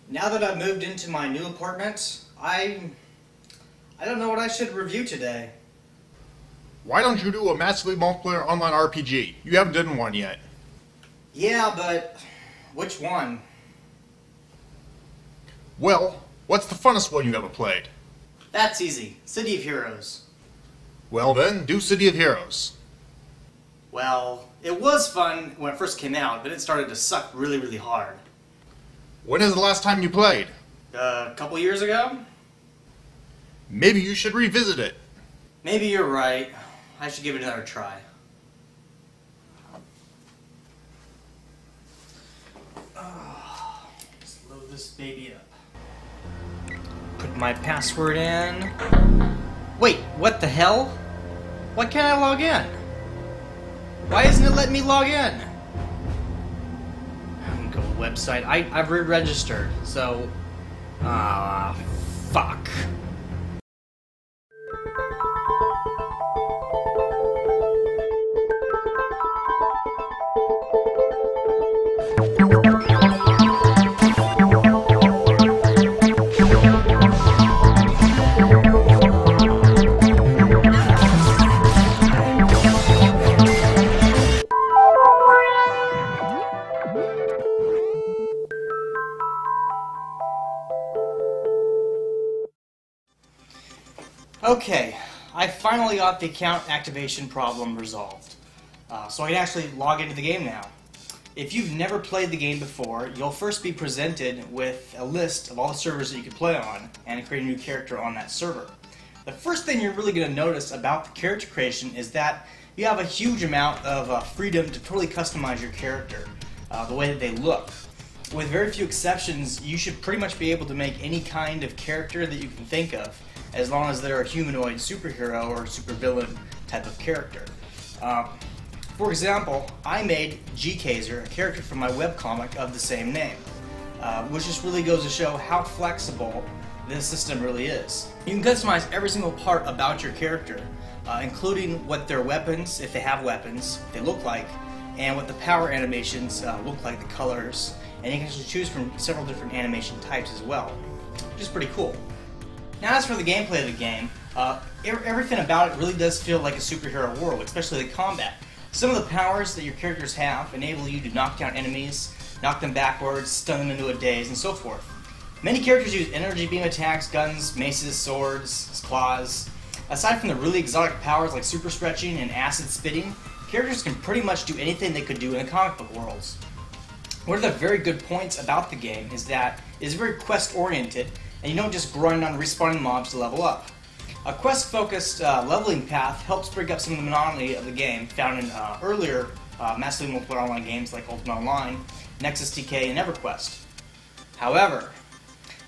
Now that I've moved into my new apartment, I don't know what I should review today. Why don't you do a massively multiplayer online RPG? You haven't done one yet. Yeah, but which one? Well, what's the funnest one you ever played? That's easy. City of Heroes. Well then, do City of Heroes. Well, it was fun when it first came out, but it started to suck really, really hard. When is the last time you played? A couple years ago? Maybe you should revisit it. Maybe you're right. I should give it another try. Let's load this baby up. Put my password in. Wait, what the hell? Why can't I log in? Why isn't it letting me log in? I'm gonna go to the website. I've re-registered, so... fuck. Okay, I finally got the account activation problem resolved. So I can actually log into the game now. If you've never played the game before, you'll first be presented with a list of all the servers that you can play on and create a new character on that server. The first thing you're really going to notice about the character creation is that you have a huge amount of freedom to totally customize your character, the way that they look. With very few exceptions, you should pretty much be able to make any kind of character that you can think of, as long as they're a humanoid superhero or supervillain type of character. For example, I made G-Kaiser, a character from my webcomic of the same name, which just really goes to show how flexible this system really is. You can customize every single part about your character, including what their weapons, if they have weapons, they look like, and what the power animations look like, the colors, and you can actually choose from several different animation types as well, which is pretty cool. Now as for the gameplay of the game, everything about it really does feel like a superhero world, especially the combat. Some of the powers that your characters have enable you to knock down enemies, knock them backwards, stun them into a daze, and so forth. Many characters use energy beam attacks, guns, maces, swords, claws. Aside from the really exotic powers like super stretching and acid spitting, characters can pretty much do anything they could do in the comic book worlds. One of the very good points about the game is that it is very quest-oriented, and you don't just grind on respawning mobs to level up. A quest-focused leveling path helps break up some of the monotony of the game found in earlier massively multiplayer online games like Ultimate Online, Nexus TK, and EverQuest. However,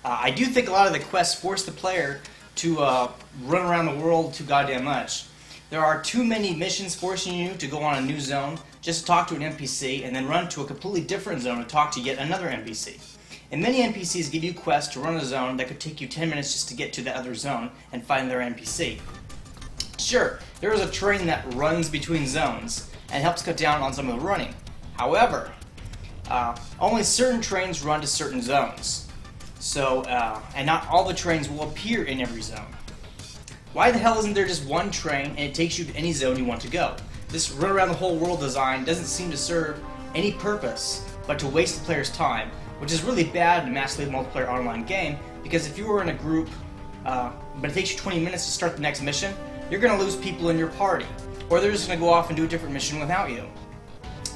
I do think a lot of the quests force the player to run around the world too goddamn much. There are too many missions forcing you to go on a new zone just to talk to an NPC and then run to a completely different zone to talk to yet another NPC. And many NPCs give you quests to run a zone that could take you 10 minutes just to get to that other zone and find their NPC. Sure, there is a train that runs between zones and helps cut down on some of the running. However, only certain trains run to certain zones. So, and not all the trains will appear in every zone. Why the hell isn't there just one train and it takes you to any zone you want to go? This run around the whole world design doesn't seem to serve any purpose but to waste the player's time, which is really bad in a massively multiplayer online game, because if you were in a group, but it takes you 20 minutes to start the next mission, you're going to lose people in your party, or they're just going to go off and do a different mission without you.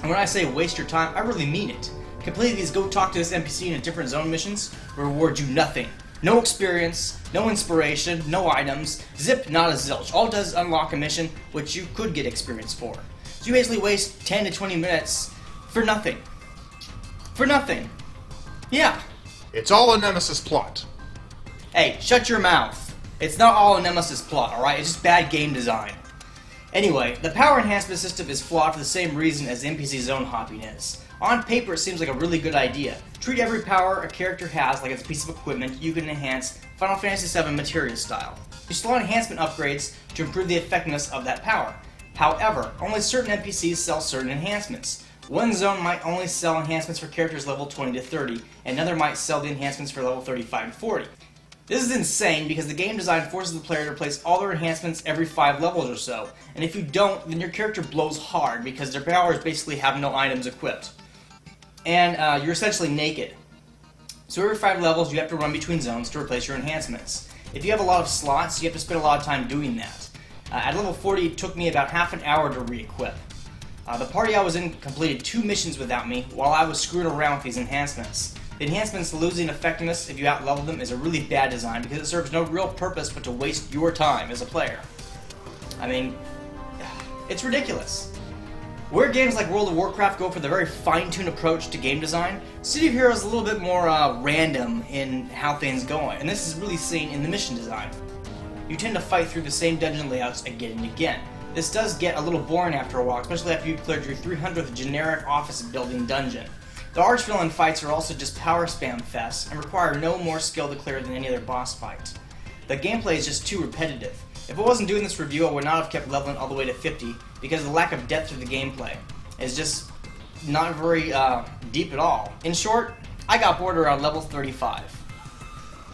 And when I say waste your time, I really mean it. Completing these go talk to this NPC in a different zone missions will reward you nothing. No experience, no inspiration, no items, zip, not a zilch. All it does is unlock a mission which you could get experience for. So you basically waste 10 to 20 minutes for nothing. For nothing. Yeah. It's all a Nemesis plot. Hey, shut your mouth. It's not all a Nemesis plot, alright? It's just bad game design. Anyway, the power enhancement system is flawed for the same reason as NPC zone hopping is. On paper, it seems like a really good idea. Treat every power a character has like it's a piece of equipment you can enhance Final Fantasy VII materia style. You still want enhancement upgrades to improve the effectiveness of that power. However, only certain NPCs sell certain enhancements. One zone might only sell enhancements for characters level 20 to 30, and another might sell the enhancements for level 35 and 40. This is insane because the game design forces the player to replace all their enhancements every 5 levels or so, and if you don't, then your character blows hard because their powers basically have no items equipped. And you're essentially naked. So every 5 levels you have to run between zones to replace your enhancements. If you have a lot of slots, you have to spend a lot of time doing that. At level 40 it took me about half an hour to re-equip. The party I was in completed 2 missions without me while I was screwing around with these enhancements. The enhancements losing effectiveness if you outlevel them is a really bad design because it serves no real purpose but to waste your time as a player. I mean, it's ridiculous. Where games like World of Warcraft go for the very fine-tuned approach to game design, City of Heroes is a little bit more random in how things go, and this is really seen in the mission design. You tend to fight through the same dungeon layouts again and again. This does get a little boring after a while, especially after you've cleared your 300th generic office building dungeon. The arch-villain fights are also just power spam fests and require no more skill to clear than any other boss fight. The gameplay is just too repetitive. If I wasn't doing this review, I would not have kept leveling all the way to 50 because of the lack of depth to the gameplay. It's just not very deep at all. In short, I got bored around level 35.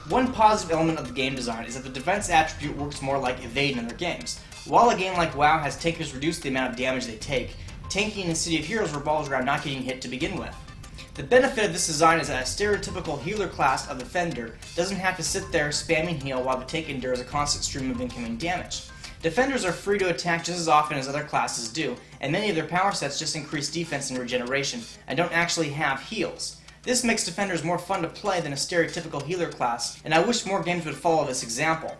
One positive element of the game design is that the defense attribute works more like evade in other games. While a game like WoW has tankers reduce the amount of damage they take, tanking in City of Heroes revolves around not getting hit to begin with. The benefit of this design is that a stereotypical healer class of Defender doesn't have to sit there spamming heal while the tank endures a constant stream of incoming damage. Defenders are free to attack just as often as other classes do, and many of their power sets just increase defense and regeneration, and don't actually have heals. This makes Defenders more fun to play than a stereotypical healer class, and I wish more games would follow this example.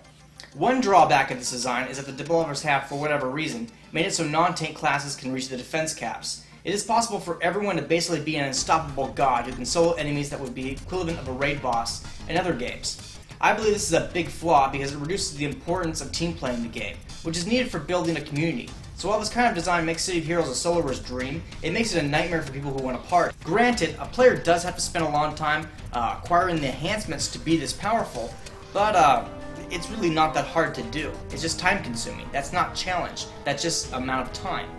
One drawback of this design is that the developers have, for whatever reason, made it so non-tank classes can reach the defense caps. It is possible for everyone to basically be an unstoppable god who can solo enemies that would be equivalent of a raid boss in other games. I believe this is a big flaw because it reduces the importance of team play in the game, which is needed for building a community. So while this kind of design makes City of Heroes a soloer's dream, it makes it a nightmare for people who want a part. Granted, a player does have to spend a long time acquiring the enhancements to be this powerful, but it's really not that hard to do. It's just time consuming. That's not challenge. That's just amount of time.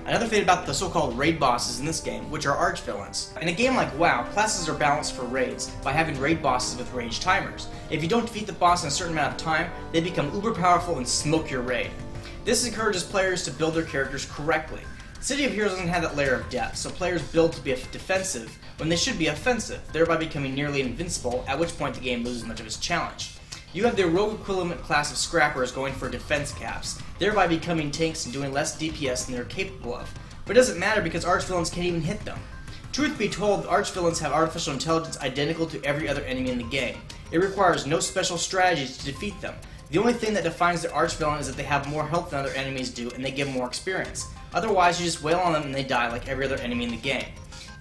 Another thing about the so-called raid bosses in this game, which are arch-villains. In a game like WoW, classes are balanced for raids by having raid bosses with rage timers. If you don't defeat the boss in a certain amount of time, they become uber powerful and smoke your raid. This encourages players to build their characters correctly. City of Heroes doesn't have that layer of depth, so players build to be defensive when they should be offensive, thereby becoming nearly invincible, at which point the game loses much of its challenge. You have the rogue equivalent class of scrappers going for defense caps, thereby becoming tanks and doing less DPS than they're capable of. But it doesn't matter because arch-villains can't even hit them. Truth be told, arch-villains have artificial intelligence identical to every other enemy in the game. It requires no special strategies to defeat them. The only thing that defines the arch-villain is that they have more health than other enemies do and they give more experience. Otherwise, you just wail on them and they die like every other enemy in the game.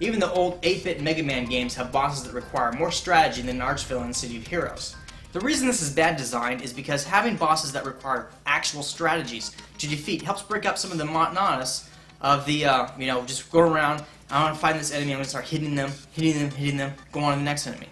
Even the old 8-bit Mega Man games have bosses that require more strategy than an arch-villain in City of Heroes. The reason this is bad design is because having bosses that require actual strategies to defeat helps break up some of the monotonous of the, just go around, I want to find this enemy, I'm going to start hitting them, go on to the next enemy.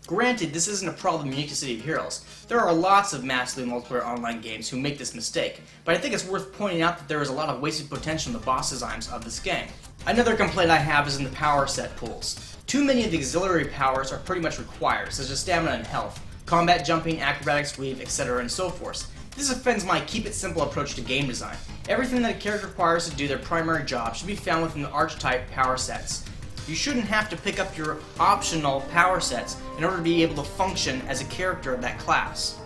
Granted, this isn't a problem unique to City of Heroes. There are lots of massively multiplayer online games who make this mistake, but I think it's worth pointing out that there is a lot of wasted potential in the boss designs of this game. Another complaint I have is in the power set pools. Too many of the auxiliary powers are pretty much required, such as stamina and health, combat jumping, acrobatics, weave, etc. and so forth. This offends my keep it simple approach to game design. Everything that a character requires to do their primary job should be found within the archetype power sets. You shouldn't have to pick up your optional power sets in order to be able to function as a character of that class.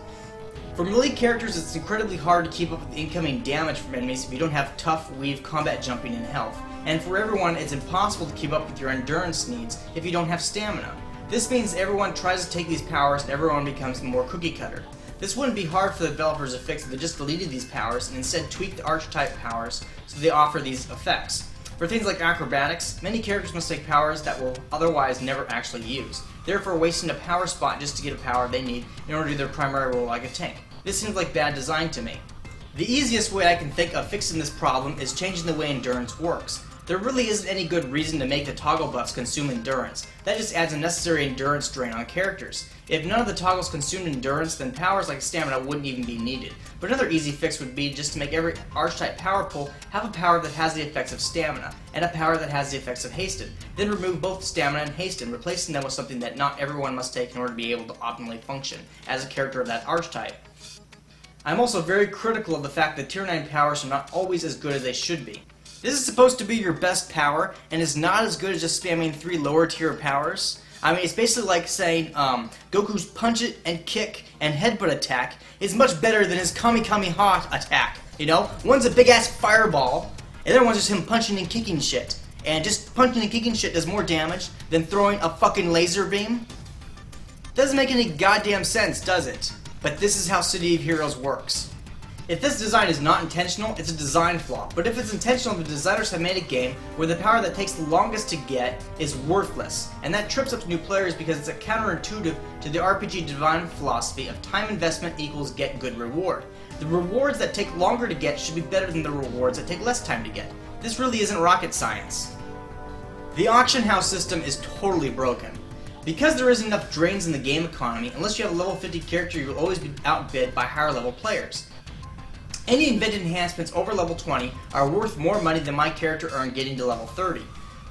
For melee characters, it's incredibly hard to keep up with the incoming damage from enemies if you don't have tough, weave, combat jumping, and health. And for everyone, it's impossible to keep up with your endurance needs if you don't have stamina. This means everyone tries to take these powers and everyone becomes more cookie cutter. This wouldn't be hard for the developers to fix if they just deleted these powers and instead tweaked the archetype powers so they offer these effects. For things like acrobatics, many characters must take powers that will otherwise never actually use, therefore wasting a power spot just to get a power they need in order to do their primary role like a tank. This seems like bad design to me. The easiest way I can think of fixing this problem is changing the way endurance works. There really isn't any good reason to make the toggle buffs consume endurance. That just adds unnecessary endurance drain on characters. If none of the toggles consumed endurance, then powers like stamina wouldn't even be needed. But another easy fix would be just to make every archetype power pool have a power that has the effects of stamina, and a power that has the effects of hasten. Then remove both stamina and hasten, replacing them with something that not everyone must take in order to be able to optimally function as a character of that archetype. I'm also very critical of the fact that Tier 9 powers are not always as good as they should be. This is supposed to be your best power, and is not as good as just spamming 3 lower tier powers. I mean, it's basically like saying Goku's punch it and kick and headbutt attack is much better than his Kamehameha attack. You know, one's a big ass fireball, and the other one's just him punching and kicking shit. And just punching and kicking shit does more damage than throwing a fucking laser beam. Doesn't make any goddamn sense, does it? But this is how City of Heroes works. If this design is not intentional, it's a design flaw. But if it's intentional, the designers have made a game where the power that takes the longest to get is worthless. And that trips up new players because it's counterintuitive to the RPG design philosophy of time investment equals get good reward. The rewards that take longer to get should be better than the rewards that take less time to get. This really isn't rocket science. The auction house system is totally broken. Because there isn't enough drains in the game economy, unless you have a level 50 character, you will always be outbid by higher level players. Any invented enhancements over level 20 are worth more money than my character earned getting to level 30.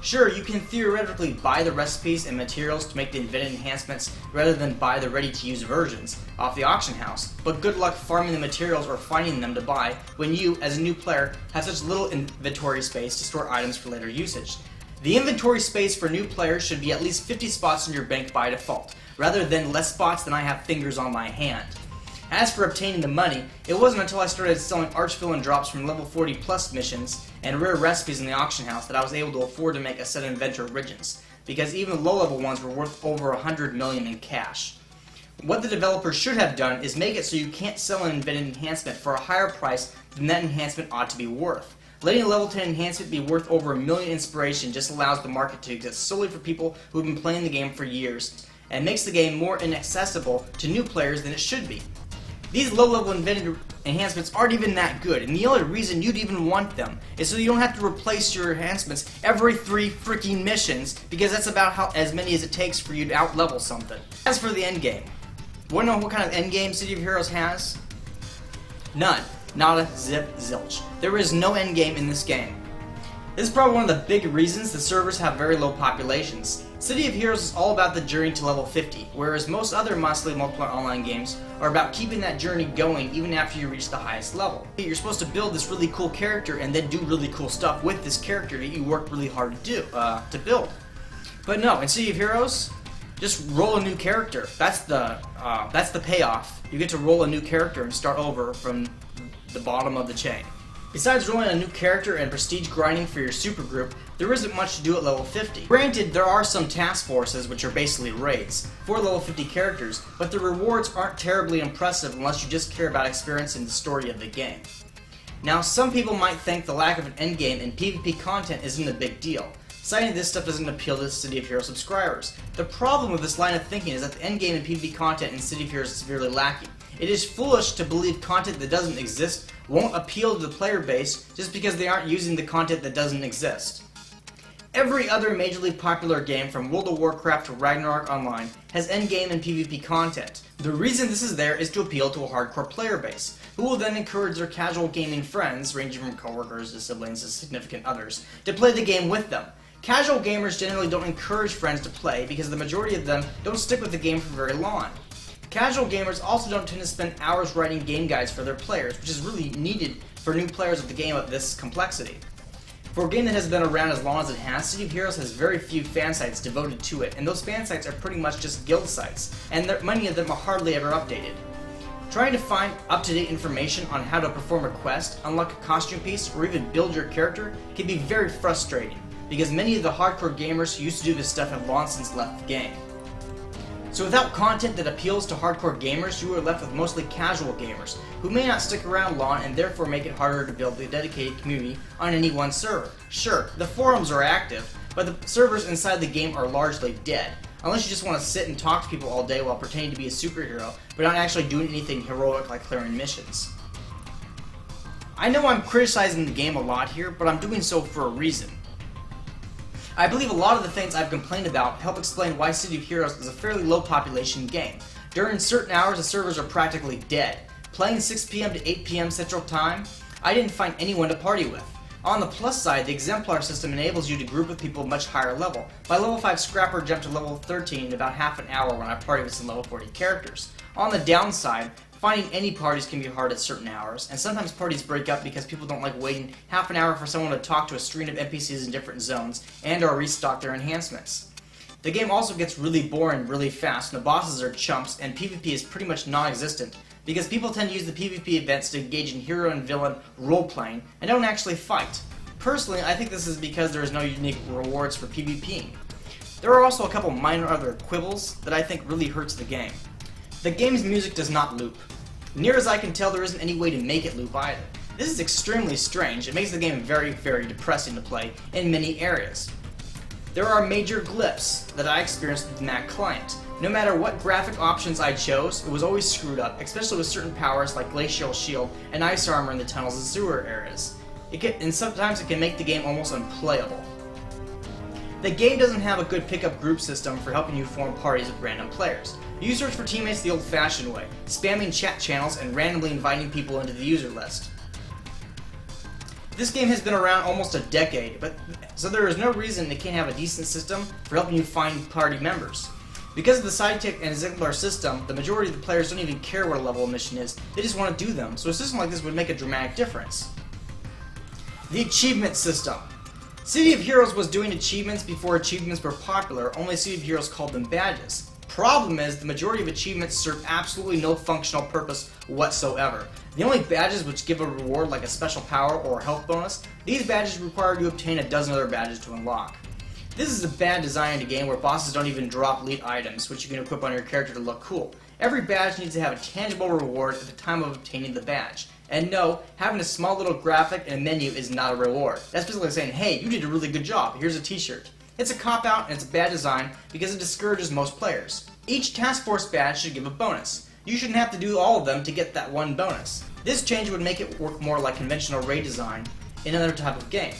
Sure, you can theoretically buy the recipes and materials to make the invented enhancements rather than buy the ready-to-use versions off the auction house, but good luck farming the materials or finding them to buy when you, as a new player, have such little inventory space to store items for later usage. The inventory space for new players should be at least 50 spots in your bank by default, rather than less spots than I have fingers on my hand. As for obtaining the money, it wasn't until I started selling arch-fill-in drops from level 40 plus missions and rare recipes in the auction house that I was able to afford to make a set of inventor origins, because even low-level ones were worth over 100 million in cash. What the developers should have done is make it so you can't sell an invented enhancement for a higher price than that enhancement ought to be worth. Letting a level 10 enhancement be worth over 1 million inspiration just allows the market to exist solely for people who have been playing the game for years, and makes the game more inaccessible to new players than it should be. These low-level invented enhancements aren't even that good, and the only reason you'd even want them is so you don't have to replace your enhancements every 3 freaking missions, because that's about as many as it takes for you to out-level something. As for the endgame, wanna know what kind of endgame City of Heroes has? None. Nada, zip, zilch. There is no endgame in this game. This is probably one of the big reasons the servers have very low populations. City of Heroes is all about the journey to level 50, whereas most other massively multiplayer online games are about keeping that journey going even after you reach the highest level. You're supposed to build this really cool character and then do really cool stuff with this character that you worked really hard to build. But no, in City of Heroes, just roll a new character. That's the payoff. You get to roll a new character and start over from the bottom of the chain. Besides rolling a new character and prestige grinding for your supergroup, there isn't much to do at level 50. Granted, there are some task forces, which are basically raids, for level 50 characters, but the rewards aren't terribly impressive unless you just care about experiencing the story of the game. Now, some people might think the lack of an endgame and PvP content isn't a big deal, citing this stuff doesn't appeal to City of Heroes subscribers. The problem with this line of thinking is that the endgame and PvP content in City of Heroes is severely lacking. It is foolish to believe content that doesn't exist won't appeal to the player base just because they aren't using the content that doesn't exist. Every other majorly popular game from World of Warcraft to Ragnarok Online has endgame and PvP content. The reason this is there is to appeal to a hardcore player base, who will then encourage their casual gaming friends, ranging from coworkers to siblings to significant others, to play the game with them. Casual gamers generally don't encourage friends to play because the majority of them don't stick with the game for very long. Casual gamers also don't tend to spend hours writing game guides for their players, which is really needed for new players of the game of this complexity. For a game that has been around as long as it has, City of Heroes has very few fan sites devoted to it, and those fan sites are pretty much just guild sites, and many of them are hardly ever updated. Trying to find up-to-date information on how to perform a quest, unlock a costume piece, or even build your character can be very frustrating, because many of the hardcore gamers who used to do this stuff have long since left the game. So without content that appeals to hardcore gamers, you are left with mostly casual gamers, who may not stick around long and therefore make it harder to build a dedicated community on any one server. Sure, the forums are active, but the servers inside the game are largely dead, unless you just want to sit and talk to people all day while pretending to be a superhero, but not actually doing anything heroic like clearing missions. I know I'm criticizing the game a lot here, but I'm doing so for a reason. I believe a lot of the things I've complained about help explain why City of Heroes is a fairly low population game. During certain hours, the servers are practically dead. Playing 6 PM to 8 PM Central Time, I didn't find anyone to party with. On the plus side, the Exemplar system enables you to group with people much higher level. My level 5 Scrapper jumped to level 13 in about half an hour when I partied with some level 40 characters. On the downside, finding any parties can be hard at certain hours, and sometimes parties break up because people don't like waiting half an hour for someone to talk to a stream of NPCs in different zones and or restock their enhancements. The game also gets really boring really fast, and the bosses are chumps, and PvP is pretty much non-existent, because people tend to use the PvP events to engage in hero and villain role-playing, and don't actually fight. Personally, I think this is because there is no unique rewards for PvPing. There are also a couple minor other quibbles that I think really hurts the game. The game's music does not loop. Near as I can tell, there isn't any way to make it loop either. This is extremely strange. It makes the game very, very depressing to play in many areas. There are major glyphs that I experienced with the Mac client. No matter what graphic options I chose, it was always screwed up, especially with certain powers like Glacial Shield and Ice Armor in the tunnels and sewer areas. And sometimes it can make the game almost unplayable. The game doesn't have a good pickup group system for helping you form parties with random players. You search for teammates the old-fashioned way, spamming chat channels and randomly inviting people into the user list. This game has been around almost a decade, so there is no reason it can't have a decent system for helping you find party members. Because of the Sidekick and Exemplar system, the majority of the players don't even care what a level of mission is, they just want to do them, so a system like this would make a dramatic difference. The achievement system. City of Heroes was doing achievements before achievements were popular, only City of Heroes called them badges. Problem is, the majority of achievements serve absolutely no functional purpose whatsoever. The only badges which give a reward like a special power or a health bonus, these badges require you to obtain a dozen other badges to unlock. This is a bad design in a game where bosses don't even drop elite items, which you can equip on your character to look cool. Every badge needs to have a tangible reward at the time of obtaining the badge. And no, having a small little graphic and a menu is not a reward. That's basically saying, hey, you did a really good job, here's a t-shirt. It's a cop-out and it's a bad design because it discourages most players. Each task force badge should give a bonus. You shouldn't have to do all of them to get that one bonus. This change would make it work more like conventional raid design in another type of game,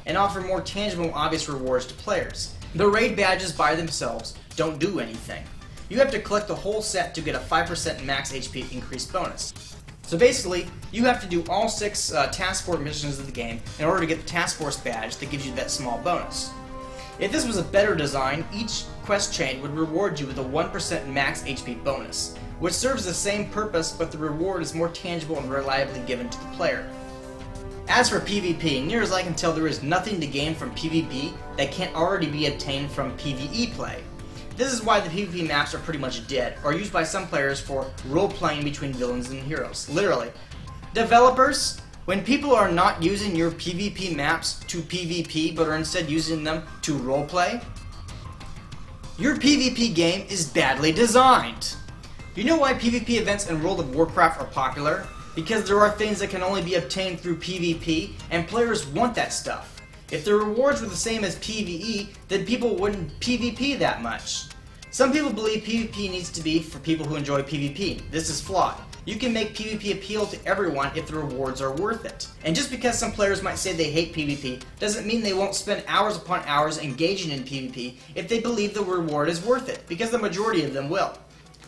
and offer more tangible and obvious rewards to players. The raid badges by themselves don't do anything. You have to collect the whole set to get a 5% max HP increase bonus. So basically, you have to do all 6 task force missions of the game in order to get the task force badge that gives you that small bonus. If this was a better design, each quest chain would reward you with a 1% max HP bonus, which serves the same purpose, but the reward is more tangible and reliably given to the player. As for PvP, near as I can tell, there is nothing to gain from PvP that can't already be obtained from PvE play. This is why the PvP maps are pretty much dead, or used by some players for role-playing between villains and heroes. Literally. Developers, when people are not using your PvP maps to PvP, but are instead using them to roleplay, your PvP game is badly designed. You know why PvP events in World of Warcraft are popular? Because there are things that can only be obtained through PvP, and players want that stuff. If the rewards were the same as PvE, then people wouldn't PvP that much. Some people believe PvP needs to be for people who enjoy PvP. This is flawed. You can make PvP appeal to everyone if the rewards are worth it. And just because some players might say they hate PvP, doesn't mean they won't spend hours upon hours engaging in PvP if they believe the reward is worth it, because the majority of them will.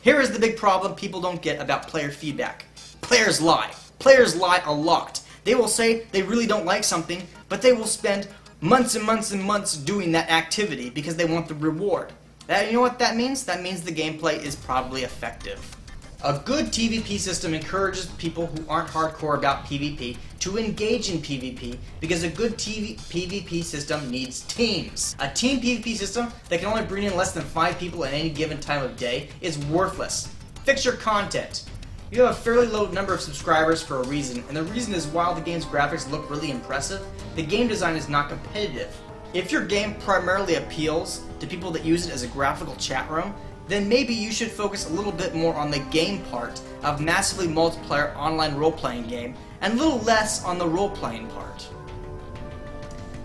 Here is the big problem people don't get about player feedback. Players lie. Players lie a lot. They will say they really don't like something, but they will spend months and months and months doing that activity because they want the reward. You know what that means? That means the gameplay is probably effective. A good TVP system encourages people who aren't hardcore about PvP to engage in PvP because a good PvP system needs teams. A team PvP system that can only bring in less than 5 people at any given time of day is worthless. Fix your content. You have a fairly low number of subscribers for a reason, and the reason is while the game's graphics look really impressive, the game design is not competitive. If your game primarily appeals to people that use it as a graphical chat room, then maybe you should focus a little bit more on the game part of massively multiplayer online role-playing game, and a little less on the role-playing part.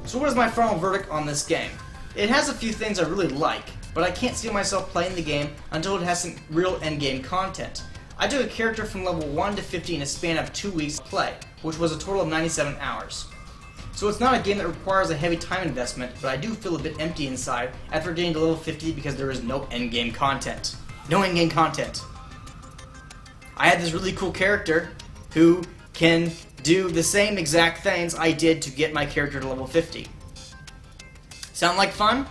So what is my final verdict on this game? It has a few things I really like, but I can't see myself playing the game until it has some real endgame content. I took a character from level 1 to 50 in a span of 2 weeks of play, which was a total of 97 hours. So it's not a game that requires a heavy time investment, but I do feel a bit empty inside after getting to level 50 because there is no endgame content. No endgame content. I had this really cool character who can do the same exact things I did to get my character to level 50. Sound like fun?